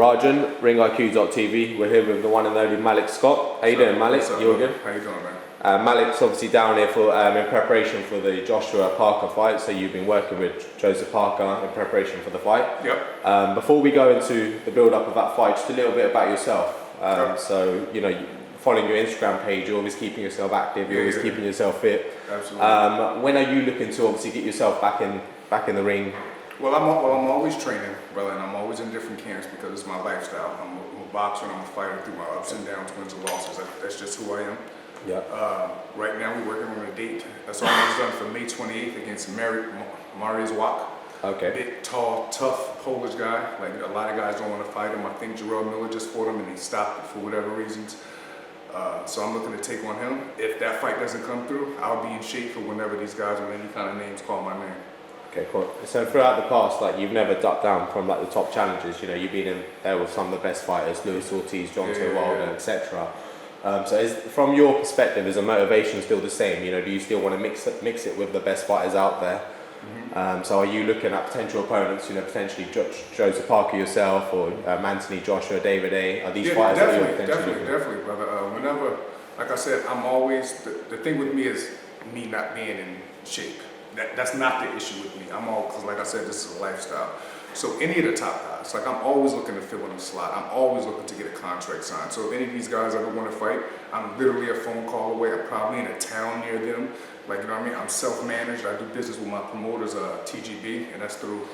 Rajan, RingIQ.tv. We're here with the one and only Malik Scott. How you doing, Malik? You all good? How you doing, man? Malik's obviously down here for in preparation for the Joshua Parker fight. So you've been working with Joseph Parker in preparation for the fight. Yep. Before we go into the build-up of that fight, just a little bit about yourself. So following your Instagram page, you're always keeping yourself active. You're always keeping yourself fit. Absolutely. When are you looking to obviously get yourself back in the ring? Well, I'm always training, brother, and I'm always in different camps because it's my lifestyle. I'm a boxer and I'm a fighter through my ups and downs, wins and losses. That's just who I am. Yeah. Right now we're working on a date that's almost done for May 28th against Mehroke. Okay. Big, tall, tough Polish guy. Like a lot of guys don't want to fight him. I think Jarrell Miller just fought him and he stopped it for whatever reasons. So I'm looking to take on him. If that fight doesn't come through, I'll be in shape for whenever these guys with any kind of names call my name. Okay, cool. So throughout the past, like you've never ducked down from like the top challenges. You've been in there with some of the best fighters, Luis Ortiz, John Wilder, etc. So from your perspective, is the motivation still the same? Do you still want to mix it with the best fighters out there? Mm-hmm. So are you looking at potential opponents? Potentially Joseph Parker yourself, or Anthony Joshua, David A. Are these fighters that you're potentially definitely, brother. Whenever, like I said, I'm always the thing with me is me not being in shape. That's not the issue with me. Because like I said, this is a lifestyle. So any of the top guys, like I'm always looking to fill in the slot. I'm always looking to get a contract signed. So if any of these guys ever want to fight, I'm literally a phone call away. I'm probably in a town near them. Like, you know what I mean? I'm self-managed. I do business with my promoters, TGB, and that's through,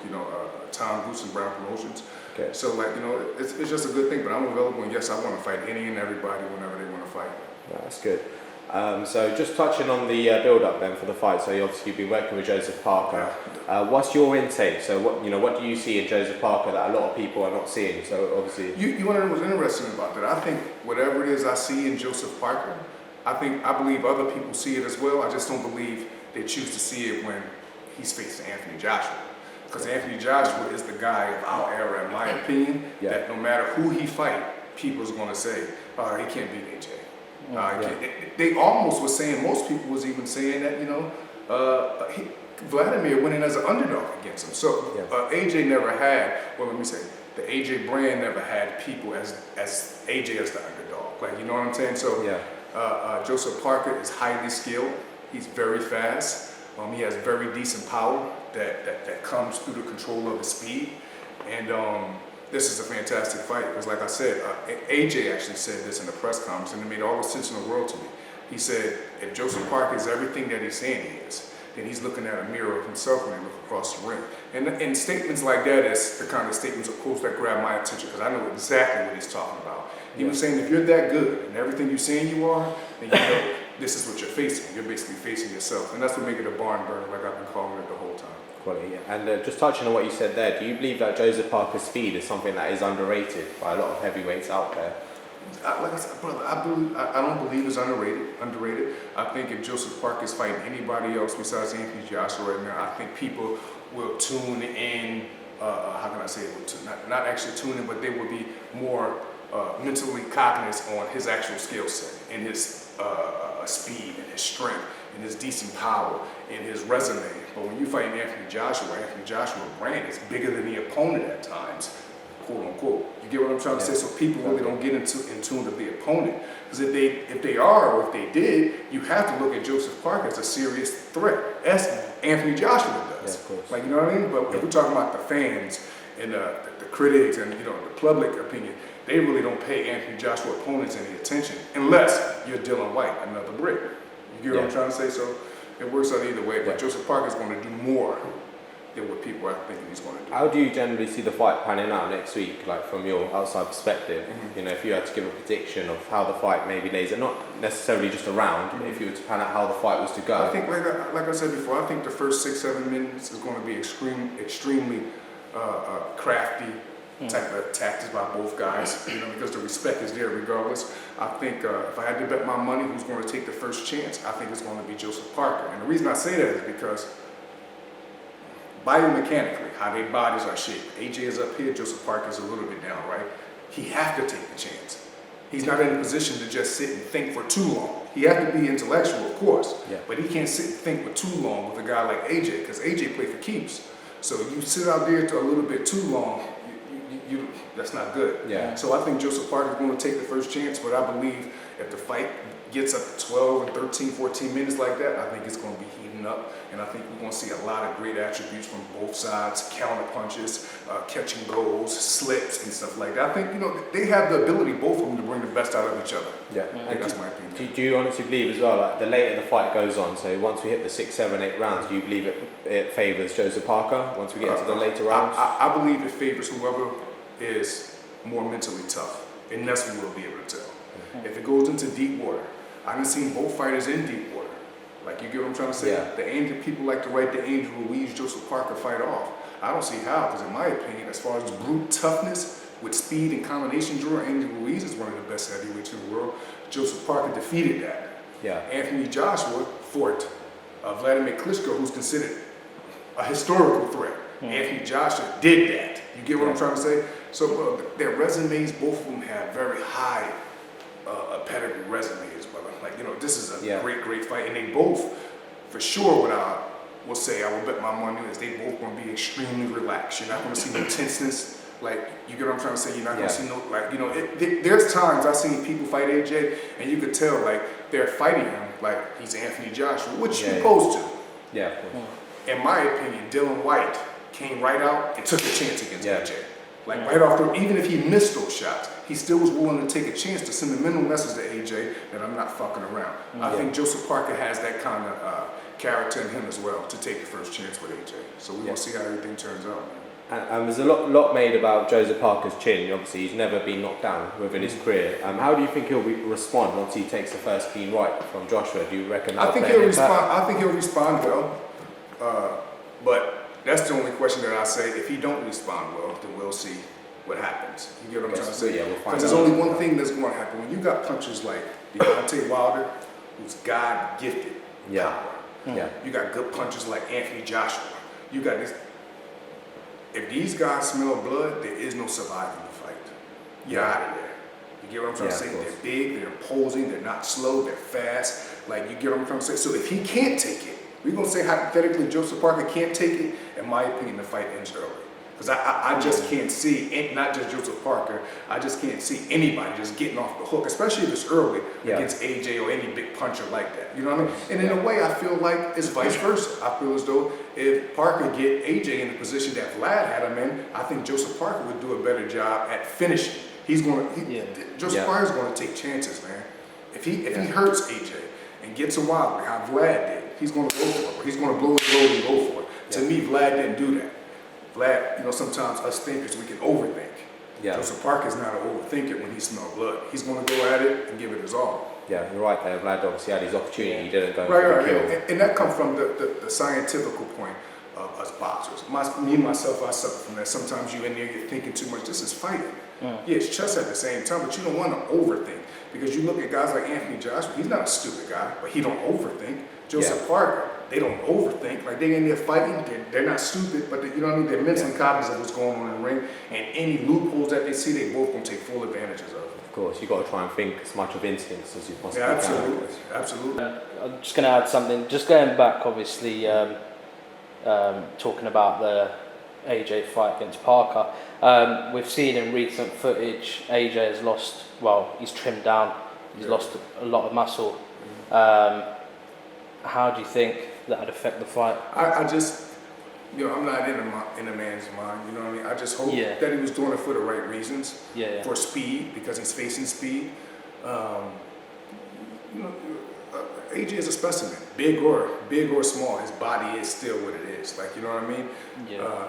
Tom Goose and Brown Promotions. Okay. So like, it's just a good thing, but I'm available, and yes, I want to fight any and everybody whenever they want to fight. Yeah, that's good. So just touching on the build-up then for the fight. So you've been working with Joseph Parker. What's your intake? So what do you see in Joseph Parker that a lot of people are not seeing? So obviously, you want to know what's interesting about that? I think whatever it is I see in Joseph Parker, I believe other people see it as well. I just don't believe they choose to see it when he's facing Anthony Joshua. Because Anthony Joshua is the guy of our era, in my opinion. That no matter who he fight, people's going to say, he can't beat AJ. They almost were saying, most people was even saying that, Vladimir went in as an underdog against him. So AJ never had, the AJ brand never had people as AJ as the underdog. Like, you know what I'm saying? So Joseph Parker is highly skilled. He's very fast. He has very decent power that comes through the control of his speed. And this is a fantastic fight because, like I said, AJ actually said this in the press conference, and it made all the sense in the world to me. He said, if Joseph Parker is everything that he's saying he is, then he's looking at a mirror of himself when he looks across the ring. And statements like that is the kind of statements, of course, that grab my attention because I know exactly what he's talking about. He was saying, if you're that good and everything you're saying you are, then this is what you're facing. You're basically facing yourself. And that's what makes it a barn burner, like I've been calling it the whole time. Quality, yeah. And just touching on what you said there, do you believe that Joseph Parker's speed is something that is underrated by a lot of heavyweights out there? Like I said, brother, I don't believe it's underrated. I think if Joseph Parker is fighting anybody else besides Anthony Joshua right now, I think people will tune in. How can I say it? Not actually tune in, but they will be more mentally cognizant on his actual skill set and his speed and his strength and his decent power and his resume. But when you fight Anthony Joshua's brand is bigger than the opponent at times, quote unquote. You get what I'm trying to say? So people really don't get in tune with the opponent. Because if they are, or if they did, you have to look at Joseph Parker as a serious threat, as Anthony Joshua does. Yeah, of course. Like, you know what I mean? But if we're talking about the fans and the critics and the public opinion, they really don't pay Anthony Joshua opponents any attention unless you're Dylan White, another brick. You get what I'm trying to say? So it works out either way. But Joseph Parker is going to do more than what people are thinking he's going to do. How do you generally see the fight panning out next week, like from your outside perspective? Mm-hmm. If you had to give a prediction of how the fight maybe lays, and not necessarily just a round, but if you were to pan out how the fight was to go. I think, like I said before, I think the first 6-7 minutes is going to be extremely crafty type of tactics by both guys, because the respect is there regardless. I think if I had to bet my money who's going to take the first chance, I think it's going to be Joseph Parker. And the reason I say that is because biomechanically, how their bodies are shaped. AJ is up here, Joseph Parker is a little bit down, right? He has to take the chance. He's not in a position to just sit and think for too long. He has to be intellectual, of course, but he can't sit and think for too long with a guy like AJ, because AJ played for keeps. So you sit out there a little bit too long, that's not good. Yeah. So I think Joseph Parker is going to take the first chance, but I believe if the fight gets up to 12 and 13, 14 minutes like that, I think it's going to be heating up, and I think we're going to see a lot of great attributes from both sides, counter punches, catching goals, slips, and stuff like that. I think, they have the ability, both of them, to bring the best out of each other. Yeah. I think that's my opinion. Do you honestly believe as well, like the later the fight goes on, so once we hit the 6, 7, 8 rounds, do you believe it favours Joseph Parker once we get into the later rounds? I believe it favors whoever is more mentally tough, and that's what we'll be able to tell. If it goes into deep water, I done seen both fighters in deep water. Like, you get what I'm trying to say? Yeah. People like to write the Angel Ruiz, Joseph Parker fight off. I don't see how, because in my opinion, as far as brute toughness with speed and combination draw, Angel Ruiz is one of the best heavyweights in the world. Joseph Parker defeated that. Yeah. Anthony Joshua fought Vladimir Klitschko, who's considered a historical threat. Anthony Joshua did that. You get what I'm trying to say? So their resumes, both of them have very high pedigree resumes, brother. Like, this is a great fight, and they both, for sure, what I will say, I will bet my money is they both going to be extremely relaxed. You're not going to see no tenseness. Like, you get what I'm trying to say? You're not going to see no, like, there's times I've seen people fight AJ, and you could tell, like, they're fighting him like he's Anthony Joshua, which you're supposed to. Yeah, of course. In my opinion, Dylan White came right out and took a chance against AJ. Like, right off the, even if he missed those shots, he still was willing to take a chance to send a mental message to AJ that I'm not fucking around. I think Joseph Parker has that kind of character in him as well to take the first chance with AJ. So we're going to see how everything turns out, man. And there's a lot made about Joseph Parker's chin. Obviously, he's never been knocked down within his career. How do you think he'll respond once he takes the first clean right from Joshua? Do you reckon? I think he'll respond. I think he'll respond well. But that's the only question that I say. If he don't respond well, then we'll see what happens. You get what I'm trying to say? Yeah, we'll find out. Because there's only one thing that's going to happen. When you got punchers like Deontay Wilder, who's God gifted power. Yeah. You got good punchers like Anthony Joshua. You got this. If these guys smell blood, there is no surviving the fight. You're out of there. You get what I'm trying to say? They're big, they're imposing, they're not slow, they're fast. Like, you get what I'm trying to say? So if he can't take it, we're going to say hypothetically Joseph Parker can't take it, in my opinion, the fight ends early. Because I just can't see, not just Joseph Parker, I just can't see anybody just getting off the hook, especially if it's early against AJ or any big puncher like that. You know what I mean? And in a way, I feel like it's vice versa. I feel as though if Parker get AJ in the position that Vlad had him in, I think Joseph Parker would do a better job at finishing. Joseph Parker's going to take chances, man. If he hurts AJ and gets a wild, how Vlad did, he's going to go for it. He's going to blow his load and go for it. To me, Vlad didn't do that. Vlad, sometimes us thinkers, we can overthink. Joseph Parker's not an overthinker when he smells blood. He's going to go at it and give it his all. Yeah, you're right there. Vlad obviously had his opportunity. He didn't go for the kill. And that comes from the scientific point of us boxers. Myself, I suffer from that. Sometimes you in there, you're thinking too much. This is fighting. Yeah, it's chess at the same time, but you don't want to overthink. Because you look at guys like Anthony Joshua, he's not a stupid guy, but he don't overthink. Joseph Parker, they don't overthink. Like, they in there fighting, they're not stupid, but you know what I mean? They're mentally cognizant of what's going on in the ring, and any loopholes that they see, they both gonna take full advantages of. Of course, you got to try and think as much of instincts as you possibly can. Absolutely. I'm just going to add something. Just going back, obviously, talking about the AJ fight against Parker. We've seen in recent footage, AJ has lost. Well, he's trimmed down. He's lost a lot of muscle. How do you think that would affect the fight? I just, I'm not in a man's mind. You know what I mean? I just hope that he was doing it for the right reasons. For speed, because he's facing speed. AJ is a specimen, big or small. His body is still what it is. Like, you know what I mean?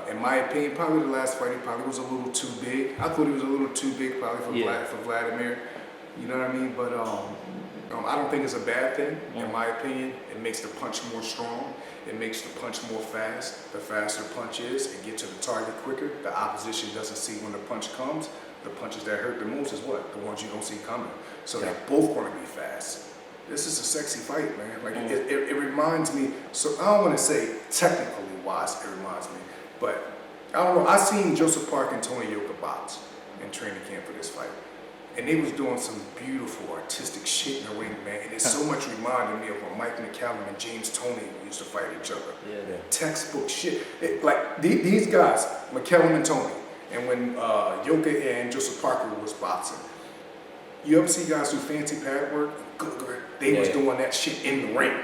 In my opinion, probably the last fight, he probably was a little too big. I thought he was a little too big, probably for Vladimir. You know what I mean? But I don't think it's a bad thing. In my opinion, it makes the punch more strong. It makes the punch more fast. The faster punch is, it gets to the target quicker. The opposition doesn't see when the punch comes. The punches that hurt the most is what? The ones you don't see coming. So they're both going to be fast. This is a sexy fight, man. Like, it reminds me, so I don't want to say technically wise it reminds me, but I don't know. I seen Joseph Parker and Tony Yoka box in training camp for this fight. And they was doing some beautiful artistic shit in the ring, man. And it so much reminded me of when Mike McCallum and James Toney used to fight each other. Textbook shit. Like, these guys, McCallum and Toney, And when Yoka and Joseph Parker was boxing, you ever see guys do fancy pad work? They was doing that shit in the ring.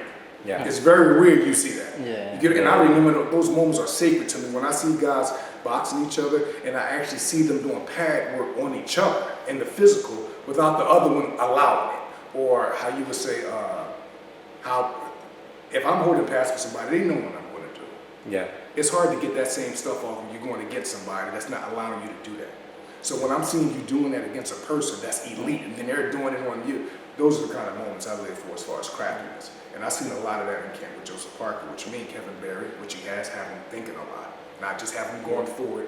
Yeah. It's very weird you see that. Yeah. You get it? And I remember those moments are sacred to me when I see guys boxing each other and I actually see them doing pad work on each other in the physical without the other one allowing it. Or how you would say, how if I'm holding pads for somebody, they know what I'm going to do. Yeah. It's hard to get that same stuff off when you're going against somebody that's not allowing you to do that. So when I'm seeing you doing that against a person that's elite and then they're doing it on you, those are the kind of moments I live for as far as craftiness. And I've seen a lot of that in camp with Joseph Parker, which me and Kevin Berry, which he has have him thinking a lot. Not just have him going forward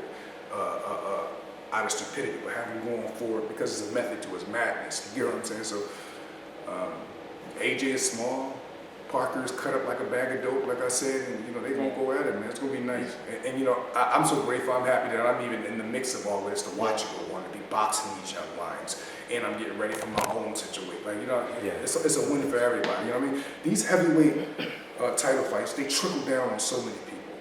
out of stupidity, but have him going forward because it's a method to his madness. You get what I'm saying? So AJ is small. Parker is cut up like a bag of dope, like I said, and you know they're gonna go at it, man. It's gonna be nice. And you know, I'm so grateful. I'm happy that I'm even in the mix of all this to watch it go on, to be boxing these young lions, and I'm getting ready for my own situation. Like you know, it's a win for everybody. You know what I mean? These heavyweight title fights, they trickle down on so many people.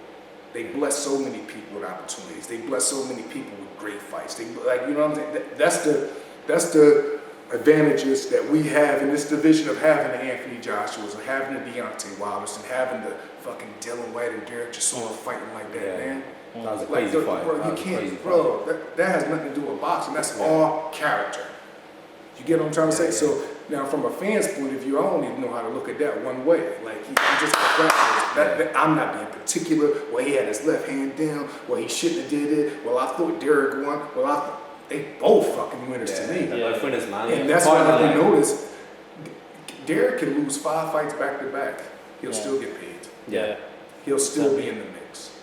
They bless so many people with opportunities. They bless so many people with great fights. They like you know what I'm saying? That's the advantages that we have in this division of having the Anthony Joshuas and having the Deontay Wilder's and having the fucking Dylan White and Derek Chisora fighting like that, man. That was a Like, crazy fight. bro, you can't, bro. That has nothing to do with boxing. That's all character. You get what I'm trying to say? So now, from a fan's point of view, I don't even know how to look at that one way. Like he just I'm not being particular. Well, he had his left hand down. Well, he shouldn't have did it. Well, I thought Derek won. Well, they both fucking winners to me. They're both winners, man. And that's why if you notice, Derek can lose 5 fights back to back. He'll still get paid. Yeah. He'll still be in the mix.